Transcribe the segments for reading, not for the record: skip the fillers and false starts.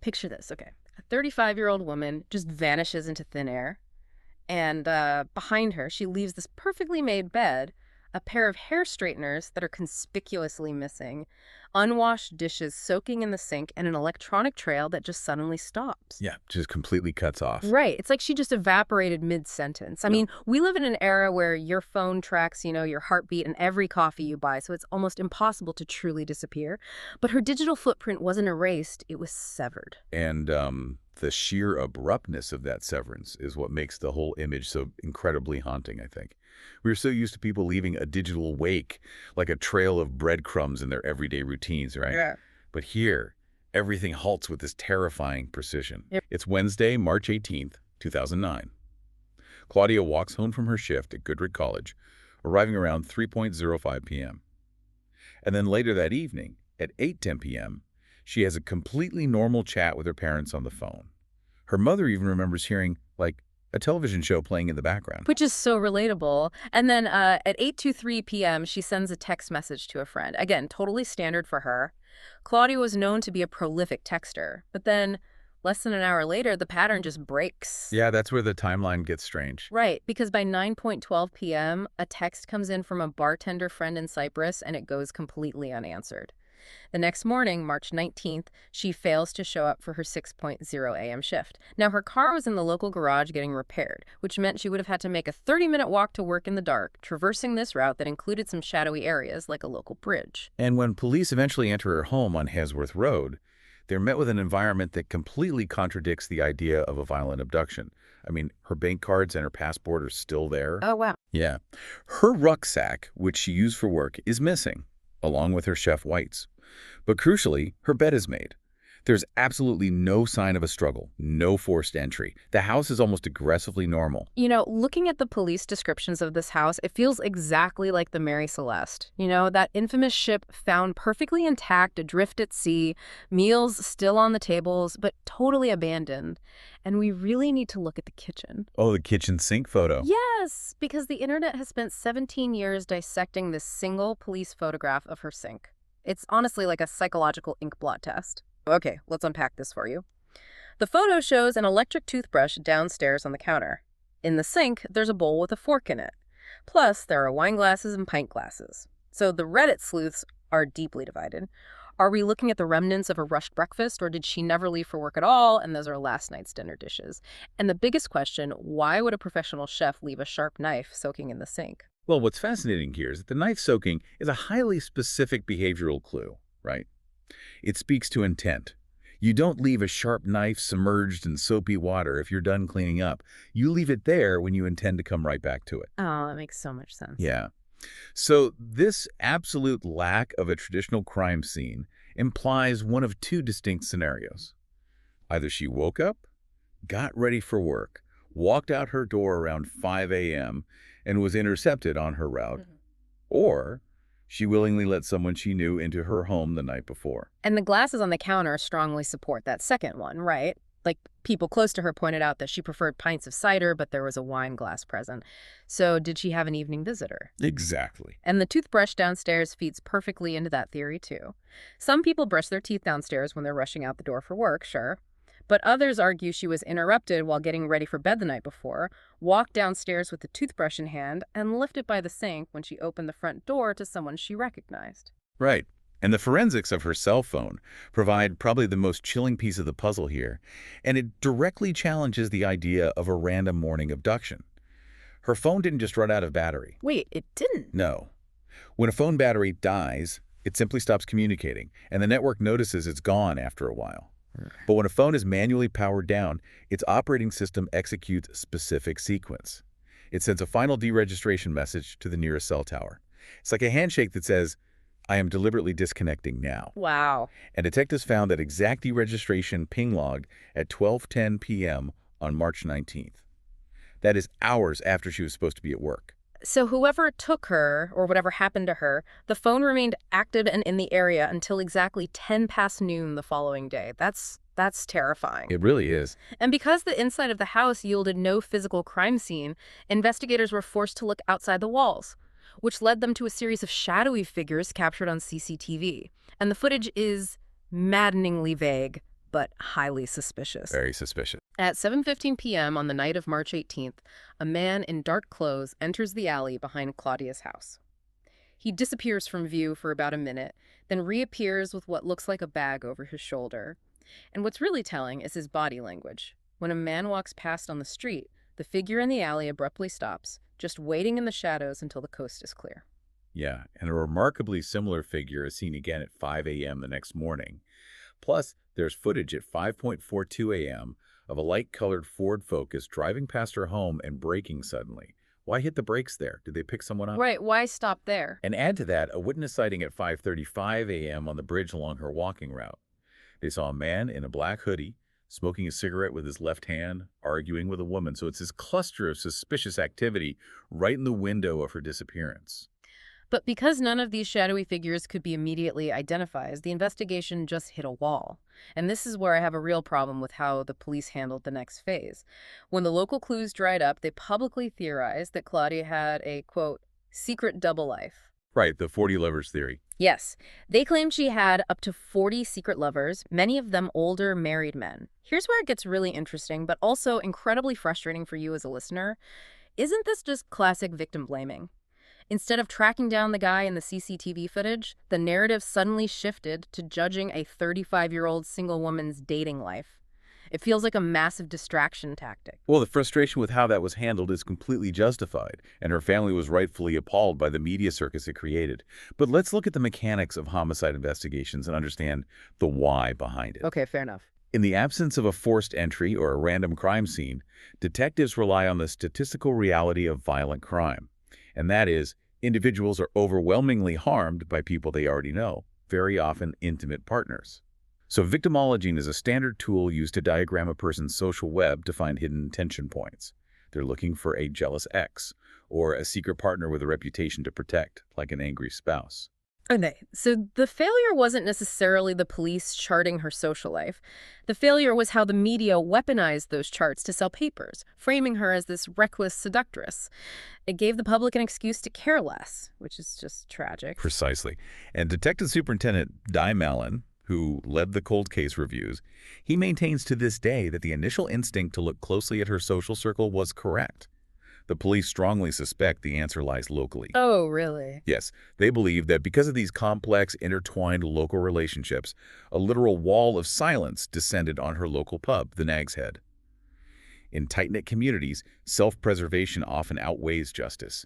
Picture this, okay. A 35-year-old woman just vanishes into thin air, and behind her, she leaves this perfectly made bed, a pair of hair straighteners that are conspicuously missing, unwashed dishes soaking in the sink, and an electronic trail that just suddenly stops. Yeah, just completely cuts off. Right. It's like she just evaporated mid-sentence. I No. mean, we live in an era where your phone tracks, your heartbeat and every coffee you buy, so it's almost impossible to truly disappear. But her digital footprint wasn't erased, it was severed. And the sheer abruptness of that severance is what makes the whole image so incredibly haunting, I think. We're so used to people leaving a digital wake, like a trail of breadcrumbs in their everyday routines, right? Yeah. But here, everything halts with this terrifying precision. Yep. It's Wednesday, March 18th, 2009. Claudia walks home from her shift at Goodrich College, arriving around 3:05 p.m. And then later that evening, at 8:10 p.m., she has a completely normal chat with her parents on the phone. Her mother even remembers hearing, like, a television show playing in the background. Which is so relatable. And then at 8:23 p.m., she sends a text message to a friend. Again, totally standard for her. Claudia was known to be a prolific texter, but then less than an hour later, the pattern just breaks. Yeah, that's where the timeline gets strange. Right, because by 9:12 p.m., a text comes in from a bartender friend in Cyprus, and it goes completely unanswered. The next morning, March 19th, she fails to show up for her 6:00 a.m. shift. Now, her car was in the local garage getting repaired, which meant she would have had to make a 30-minute walk to work in the dark, traversing this route that included some shadowy areas like a local bridge. And when police eventually enter her home on Hasworth Road, they're met with an environment that completely contradicts the idea of a violent abduction. I mean, her bank cards and her passport are still there. Oh, wow. Yeah. Her rucksack, which she used for work, is missing, along with her Chef Whites. But crucially, her bed is made. There's absolutely no sign of a struggle, no forced entry. The house is almost aggressively normal. Looking at the police descriptions of this house, it feels exactly like the Mary Celeste. That infamous ship found perfectly intact, adrift at sea, meals still on the tables, but totally abandoned. And we really need to look at the kitchen. Oh, the kitchen sink photo. Yes, because the internet has spent 17 years dissecting this single police photograph of her sink. It's honestly like a psychological ink blot test. Okay, let's unpack this for you. The photo shows an electric toothbrush downstairs on the counter. In the sink, there's a bowl with a fork in it. Plus, there are wine glasses and pint glasses. So the Reddit sleuths are deeply divided. Are we looking at the remnants of a rushed breakfast, or did she never leave for work at all, and those are last night's dinner dishes? And the biggest question, why would a professional chef leave a sharp knife soaking in the sink? Well, what's fascinating here is that the knife soaking is a highly specific behavioral clue, right? It speaks to intent. You don't leave a sharp knife submerged in soapy water if you're done cleaning up. You leave it there when you intend to come right back to it. Oh, that makes so much sense. Yeah. So this absolute lack of a traditional crime scene implies one of two distinct scenarios. Either she woke up, got ready for work, walked out her door around 5 a.m., and was intercepted on her route, or she willingly let someone she knew into her home the night before. And the glasses on the counter strongly support that second one, right? Like, people close to her pointed out that she preferred pints of cider, but there was a wine glass present. So did she have an evening visitor? Exactly. And the toothbrush downstairs feeds perfectly into that theory, too. Some people brush their teeth downstairs when they're rushing out the door for work, sure. But others argue she was interrupted while getting ready for bed the night before, walked downstairs with the toothbrush in hand, and left it by the sink when she opened the front door to someone she recognized. Right. And the forensics of her cell phone provide probably the most chilling piece of the puzzle here, and it directly challenges the idea of a random morning abduction. Her phone didn't just run out of battery. Wait, it didn't? No. When a phone battery dies, it simply stops communicating, and the network notices it's gone after a while. But when a phone is manually powered down, its operating system executes a specific sequence. It sends a final deregistration message to the nearest cell tower. It's like a handshake that says, I am deliberately disconnecting now. Wow. And detectives found that exact deregistration ping log at 12:10 p.m. on March 19th. That is hours after she was supposed to be at work. So whoever took her, or whatever happened to her, the phone remained active and in the area until exactly 10 past noon the following day. That's terrifying. It really is. And because the inside of the house yielded no physical crime scene, investigators were forced to look outside the walls, which led them to a series of shadowy figures captured on CCTV. And the footage is maddeningly vague, but highly suspicious. Very suspicious. At 7:15 p.m. on the night of March 18th, a man in dark clothes enters the alley behind Claudia's house. He disappears from view for about a minute, then reappears with what looks like a bag over his shoulder. And what's really telling is his body language. When a man walks past on the street, the figure in the alley abruptly stops, just waiting in the shadows until the coast is clear. Yeah, and a remarkably similar figure is seen again at 5 a.m. the next morning. Plus, there's footage at 5:42 a.m. of a light-colored Ford Focus driving past her home and braking suddenly. Why hit the brakes there? Did they pick someone up? Right, why stop there? And add to that, a witness sighting at 5:35 a.m. on the bridge along her walking route. They saw a man in a black hoodie, smoking a cigarette with his left hand, arguing with a woman. So it's this cluster of suspicious activity right in the window of her disappearance. But because none of these shadowy figures could be immediately identified, the investigation just hit a wall. And this is where I have a real problem with how the police handled the next phase. When the local clues dried up, they publicly theorized that Claudia had a, quote, secret double life. Right, the 40 lovers theory. Yes, they claimed she had up to 40 secret lovers, many of them older married men. Here's where it gets really interesting, but also incredibly frustrating for you as a listener. Isn't this just classic victim blaming? Instead of tracking down the guy in the CCTV footage, the narrative suddenly shifted to judging a 35-year-old single woman's dating life. It feels like a massive distraction tactic. Well, the frustration with how that was handled is completely justified, and her family was rightfully appalled by the media circus it created. But let's look at the mechanics of homicide investigations and understand the why behind it. Okay, fair enough. In the absence of a forced entry or a random crime scene, detectives rely on the statistical reality of violent crime. And that is, individuals are overwhelmingly harmed by people they already know, very often intimate partners. So victimology is a standard tool used to diagram a person's social web to find hidden tension points. They're looking for a jealous ex, or a secret partner with a reputation to protect, like an angry spouse. Okay, so the failure wasn't necessarily the police charting her social life. The failure was how the media weaponized those charts to sell papers, framing her as this reckless seductress. It gave the public an excuse to care less, which is just tragic. Precisely. And Detective Superintendent Di Mallon, who led the cold case reviews, he maintains to this day that the initial instinct to look closely at her social circle was correct. The police strongly suspect the answer lies locally. Oh, really? Yes, they believe that because of these complex, intertwined local relationships, a literal wall of silence descended on her local pub, the Nag's Head. In tight-knit communities, self-preservation often outweighs justice.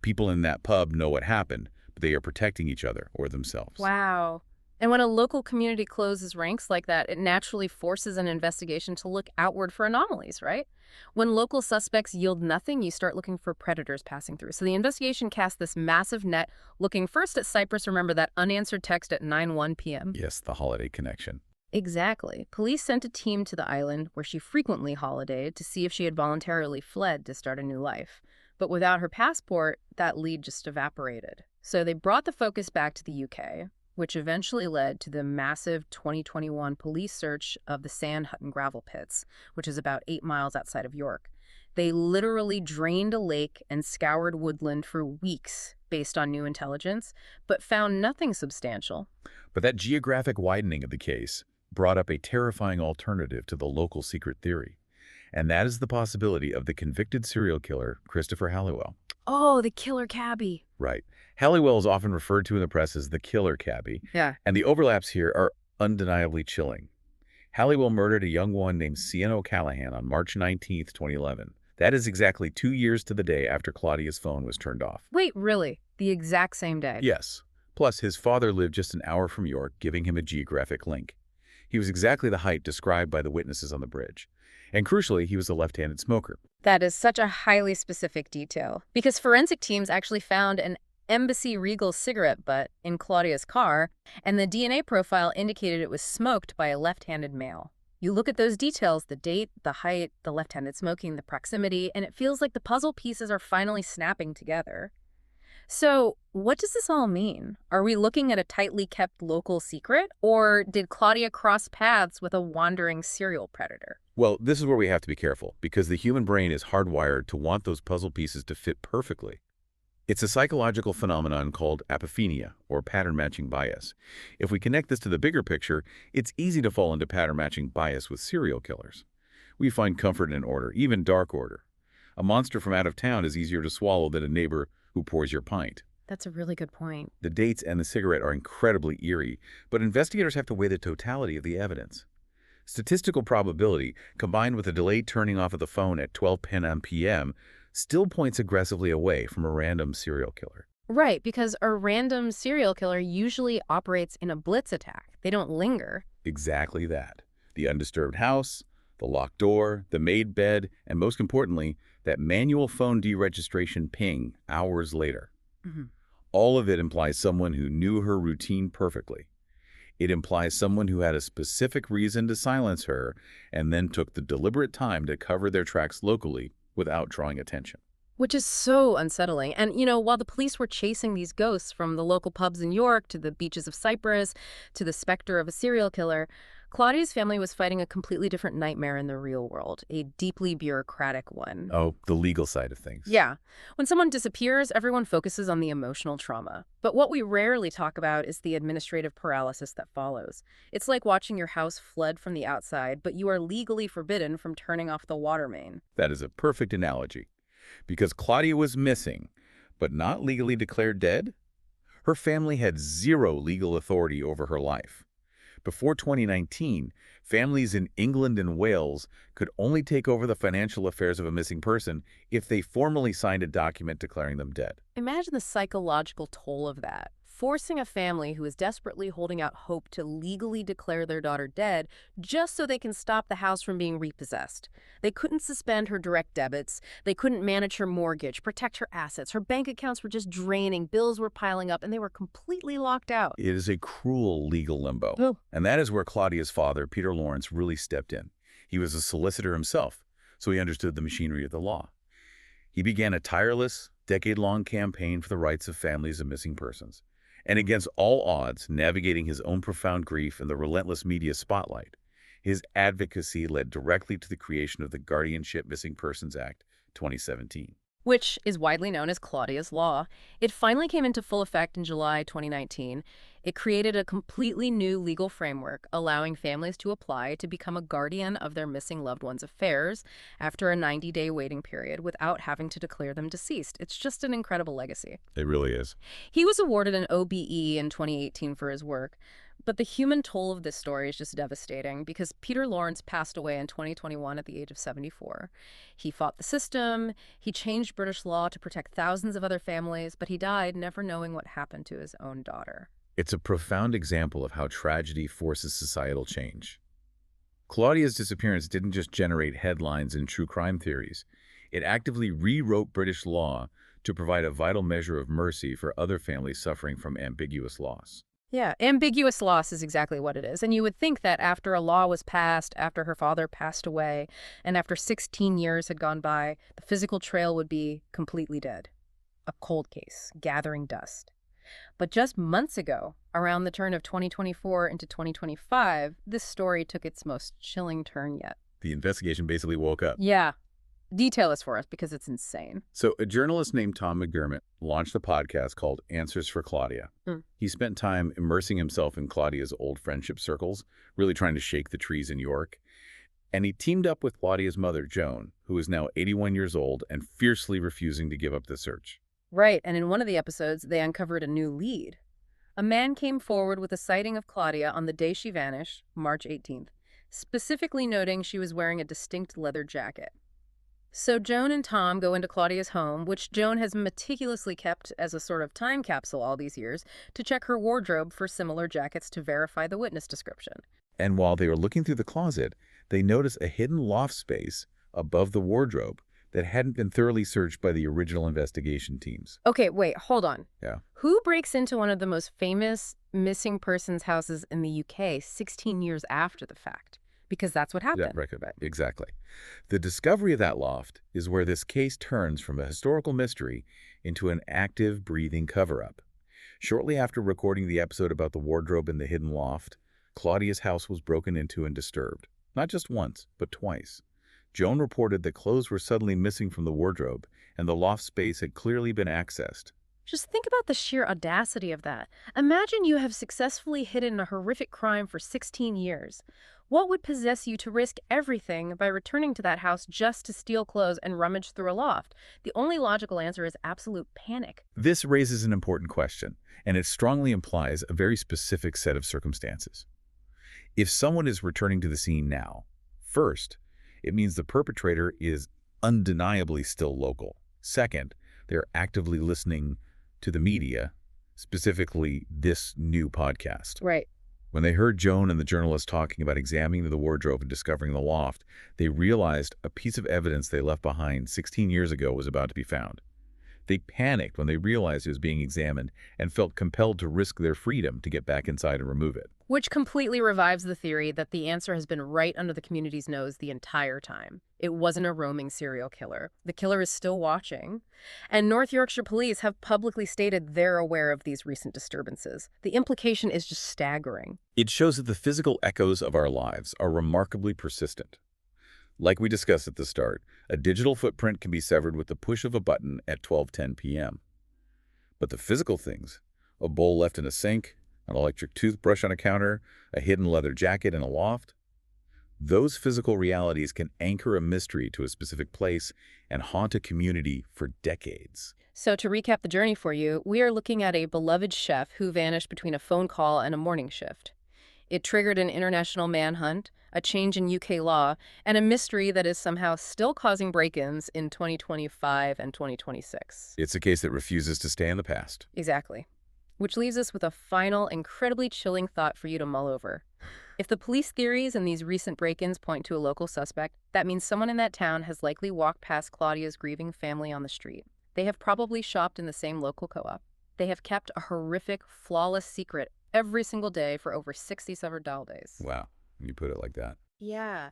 People in that pub know what happened, but they are protecting each other or themselves. Wow. And when a local community closes ranks like that, it naturally forces an investigation to look outward for anomalies, right? When local suspects yield nothing, you start looking for predators passing through. So the investigation cast this massive net, looking first at Cyprus. Remember that unanswered text at 9:01 p.m.? Yes, the holiday connection. Exactly. Police sent a team to the island where she frequently holidayed to see if she had voluntarily fled to start a new life. But without her passport, that lead just evaporated. So they brought the focus back to the UK, which eventually led to the massive 2021 police search of the Sand Hutton gravel pits, which is about 8 miles outside of York. They literally drained a lake and scoured woodland for weeks based on new intelligence, but found nothing substantial. But that geographic widening of the case brought up a terrifying alternative to the local secret theory, and that is the possibility of the convicted serial killer, Christopher Halliwell. Oh, the killer cabbie. Right. Halliwell is often referred to in the press as the killer cabbie, Yeah. and the overlaps here are undeniably chilling. Halliwell murdered a young woman named Sienna O'Callahan on March 19, 2011. That is exactly 2 years to the day after Claudia's phone was turned off. Wait, really? The exact same day? Yes. Plus, his father lived just an hour from York, giving him a geographic link. He was exactly the height described by the witnesses on the bridge. And crucially, he was a left-handed smoker. That is such a highly specific detail, because forensic teams actually found an Embassy Regal cigarette butt in Claudia's car, and the DNA profile indicated it was smoked by a left-handed male. You look at those details, the date, the height, the left-handed smoking, the proximity, and it feels like the puzzle pieces are finally snapping together. So, what does this all mean? Are we looking at a tightly kept local secret, or did Claudia cross paths with a wandering serial predator? Well, this is where we have to be careful, because the human brain is hardwired to want those puzzle pieces to fit perfectly. It's a psychological phenomenon called apophenia, or pattern matching bias. If we connect this to the bigger picture, it's easy to fall into pattern matching bias with serial killers. We find comfort in order, even dark order. A monster from out of town is easier to swallow than a neighbor who pours your pint. That's a really good point. The dates and the cigarette are incredibly eerie, but investigators have to weigh the totality of the evidence. Statistical probability, combined with a delayed turning off of the phone at 12:10 p.m., still points aggressively away from a random serial killer. Right, because a random serial killer usually operates in a blitz attack. They don't linger. Exactly that. The undisturbed house, the locked door, the made bed, and most importantly, that manual phone deregistration ping hours later. Mhm. All of it implies someone who knew her routine perfectly. It implies someone who had a specific reason to silence her and then took the deliberate time to cover their tracks locally without drawing attention. Which is so unsettling. And, while the police were chasing these ghosts from the local pubs in York to the beaches of Cyprus to the specter of a serial killer, Claudia's family was fighting a completely different nightmare in the real world, a deeply bureaucratic one. Oh, the legal side of things. Yeah. When someone disappears, everyone focuses on the emotional trauma. But what we rarely talk about is the administrative paralysis that follows. It's like watching your house flood from the outside, but you are legally forbidden from turning off the water main. That is a perfect analogy. Because Claudia was missing, but not legally declared dead, her family had zero legal authority over her life. Before 2019, families in England and Wales could only take over the financial affairs of a missing person if they formally signed a document declaring them dead. Imagine the psychological toll of that. Forcing a family who is desperately holding out hope to legally declare their daughter dead just so they can stop the house from being repossessed. They couldn't suspend her direct debits. They couldn't manage her mortgage, protect her assets. Her bank accounts were just draining. Bills were piling up, and they were completely locked out. It is a cruel legal limbo. Oh. And that is where Claudia's father, Peter Lawrence, really stepped in. He was a solicitor himself, so he understood the machinery of the law. He began a tireless, decade-long campaign for the rights of families of missing persons. And against all odds, navigating his own profound grief and the relentless media spotlight, his advocacy led directly to the creation of the Guardianship Missing Persons Act 2017. Which is widely known as Claudia's Law. It finally came into full effect in July 2019. It created a completely new legal framework, allowing families to apply to become a guardian of their missing loved one's affairs after a 90-day waiting period without having to declare them deceased. It's just an incredible legacy. It really is. He was awarded an OBE in 2018 for his work. But the human toll of this story is just devastating because Peter Lawrence passed away in 2021 at the age of 74. He fought the system, he changed British law to protect thousands of other families, but he died never knowing what happened to his own daughter. It's a profound example of how tragedy forces societal change. Claudia's disappearance didn't just generate headlines and true crime theories. It actively rewrote British law to provide a vital measure of mercy for other families suffering from ambiguous loss. Yeah, ambiguous loss is exactly what it is. And you would think that after a law was passed, after her father passed away, and after 16 years had gone by, the physical trail would be completely dead. A cold case, gathering dust. But just months ago, around the turn of 2024 into 2025, this story took its most chilling turn yet. The investigation basically woke up. Yeah. Detail this for us because it's insane. So a journalist named Tom McDermott launched a podcast called Answers for Claudia. He spent time immersing himself in Claudia's old friendship circles, really trying to shake the trees in York. And he teamed up with Claudia's mother, Joan, who is now 81 years old and fiercely refusing to give up the search. Right, and in one of the episodes, they uncovered a new lead. A man came forward with a sighting of Claudia on the day she vanished, March 18th, specifically noting she was wearing a distinct leather jacket. So Joan and Tom go into Claudia's home, which Joan has meticulously kept as a sort of time capsule all these years, to check her wardrobe for similar jackets to verify the witness description. And while they were looking through the closet, they noticed a hidden loft space above the wardrobe that hadn't been thoroughly searched by the original investigation teams. Okay, wait, hold on. Yeah. Who breaks into one of the most famous missing persons houses in the UK 16 years after the fact? Because that's what happened. Yeah, right. Exactly. The discovery of that loft is where this case turns from a historical mystery into an active, breathing cover-up. Shortly after recording the episode about the wardrobe in the hidden loft, Claudia's house was broken into and disturbed. Not just once, but twice. Joan reported that clothes were suddenly missing from the wardrobe, and the loft space had clearly been accessed. Just think about the sheer audacity of that. Imagine you have successfully hidden a horrific crime for 16 years. What would possess you to risk everything by returning to that house just to steal clothes and rummage through a loft? The only logical answer is absolute panic. This raises an important question, and it strongly implies a very specific set of circumstances. If someone is returning to the scene now, first, it means the perpetrator is undeniably still local. Second, they're actively listening to the media, specifically this new podcast. Right. When they heard Joan and the journalist talking about examining the wardrobe and discovering the loft, they realized a piece of evidence they left behind 16 years ago was about to be found. They panicked when they realized it was being examined and felt compelled to risk their freedom to get back inside and remove it. Which completely revives the theory that the answer has been right under the community's nose the entire time. It wasn't a roaming serial killer. The killer is still watching. And North Yorkshire police have publicly stated they're aware of these recent disturbances. The implication is just staggering. It shows that the physical echoes of our lives are remarkably persistent. Like we discussed at the start, a digital footprint can be severed with the push of a button at 12:10 p.m. But the physical things, a bowl left in a sink, an electric toothbrush on a counter, a hidden leather jacket in a loft, those physical realities can anchor a mystery to a specific place and haunt a community for decades. So to recap the journey for you, we are looking at a beloved chef who vanished between a phone call and a morning shift. It triggered an international manhunt, a change in UK law, and a mystery that is somehow still causing break-ins in 2025 and 2026. It's a case that refuses to stay in the past. Exactly. Which leaves us with a final, incredibly chilling thought for you to mull over. If the police theories and these recent break-ins point to a local suspect, that means someone in that town has likely walked past Claudia's grieving family on the street. They have probably shopped in the same local co-op. They have kept a horrific, flawless secret every single day for over 60 several days. Wow, when you put it like that. Yeah.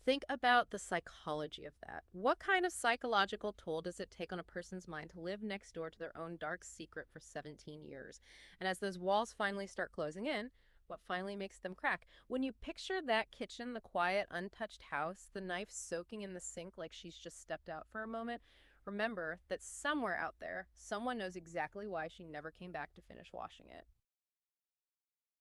Think about the psychology of that. What kind of psychological toll does it take on a person's mind to live next door to their own dark secret for 17 years? And as those walls finally start closing in, what finally makes them crack? When you picture that kitchen, the quiet, untouched house, the knife soaking in the sink like she's just stepped out for a moment, remember that somewhere out there, someone knows exactly why she never came back to finish washing it.